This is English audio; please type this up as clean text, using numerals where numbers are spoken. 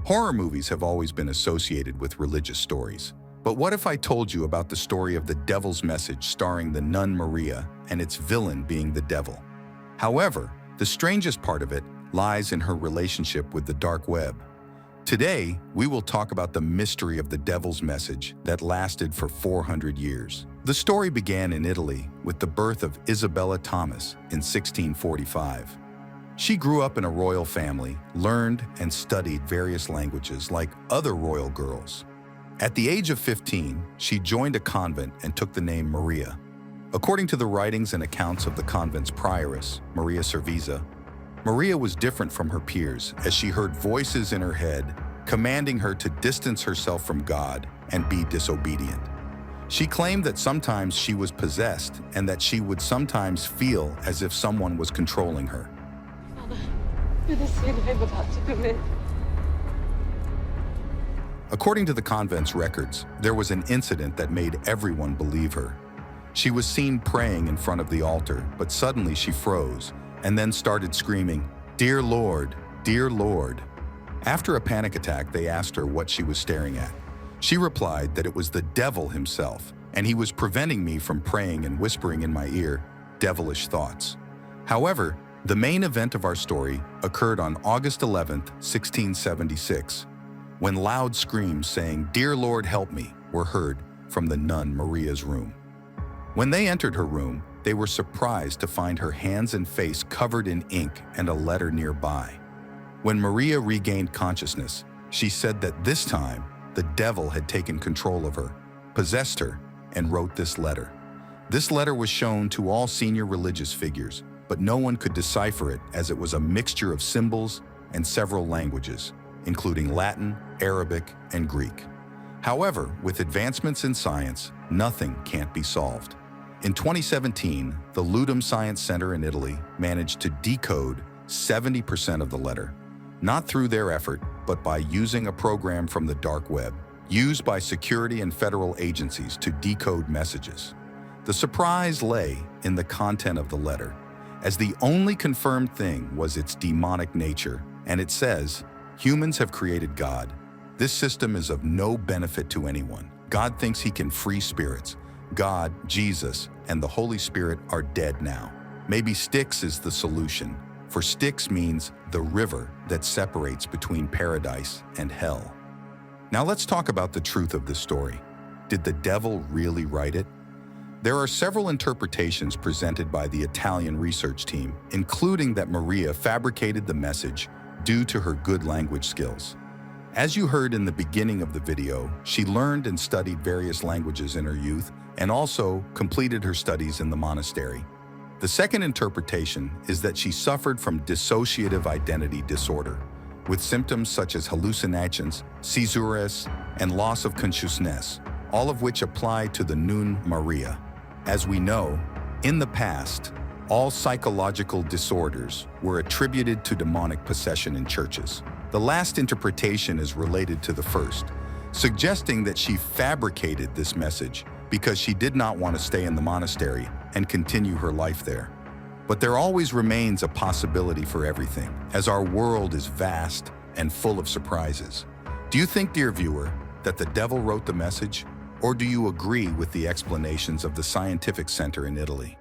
Horror movies have always been associated with religious stories. But what if I told you about the story of the devil's message starring the nun Maria and its villain being the devil? However, the strangest part of it lies in her relationship with the dark web. Today, we will talk about the mystery of the devil's message that lasted for 400 years. The story began in Italy with the birth of Isabella Thomas in 1645. She grew up in a royal family, learned and studied various languages like other royal girls. At the age of 15, she joined a convent and took the name Maria. According to the writings and accounts of the convent's prioress, Maria Cervisa, Maria was different from her peers as she heard voices in her head commanding her to distance herself from God and be disobedient. She claimed that sometimes she was possessed and that she would sometimes feel as if someone was controlling her. For the sin I'm about to commit. According to the convent's records, there was an incident that made everyone believe her. She was seen praying in front of the altar, but suddenly she froze and then started screaming, "Dear Lord, dear Lord." After a panic attack, they asked her what she was staring at. She replied that it was the devil himself, and he was preventing me from praying and whispering in my ear devilish thoughts. However, the main event of our story occurred on August 11th, 1676, when loud screams saying, "Dear Lord, help me," were heard from the nun Maria's room. When they entered her room, they were surprised to find her hands and face covered in ink and a letter nearby. When Maria regained consciousness, she said that this time, the devil had taken control of her, possessed her, and wrote this letter. This letter was shown to all senior religious figures, but no one could decipher it as it was a mixture of symbols and several languages, including Latin, Arabic, and Greek. However, with advancements in science, nothing can't be solved. In 2017, the Ludum Science Center in Italy managed to decode 70% of the letter, not through their effort, but by using a program from the dark web, used by security and federal agencies to decode messages. The surprise lay in the content of the letter, as the only confirmed thing was its demonic nature, and it says, "Humans have created God. This system is of no benefit to anyone. God thinks he can free spirits. God, Jesus, and the Holy Spirit are dead now. Maybe Styx is the solution, for Styx means the river that separates between paradise and hell." Now let's talk about the truth of this story. Did the devil really write it? There are several interpretations presented by the Italian research team, including that Maria fabricated the message due to her good language skills. As you heard in the beginning of the video, she learned and studied various languages in her youth and also completed her studies in the monastery. The second interpretation is that she suffered from dissociative identity disorder, with symptoms such as hallucinations, seizures, and loss of consciousness, all of which apply to the Nun Maria. As we know, in the past, all psychological disorders were attributed to demonic possession in churches. The last interpretation is related to the first, suggesting that she fabricated this message because she did not want to stay in the monastery and continue her life there. But there always remains a possibility for everything, as our world is vast and full of surprises. Do you think, dear viewer, that the devil wrote the message? Or do you agree with the explanations of the scientific center in Italy?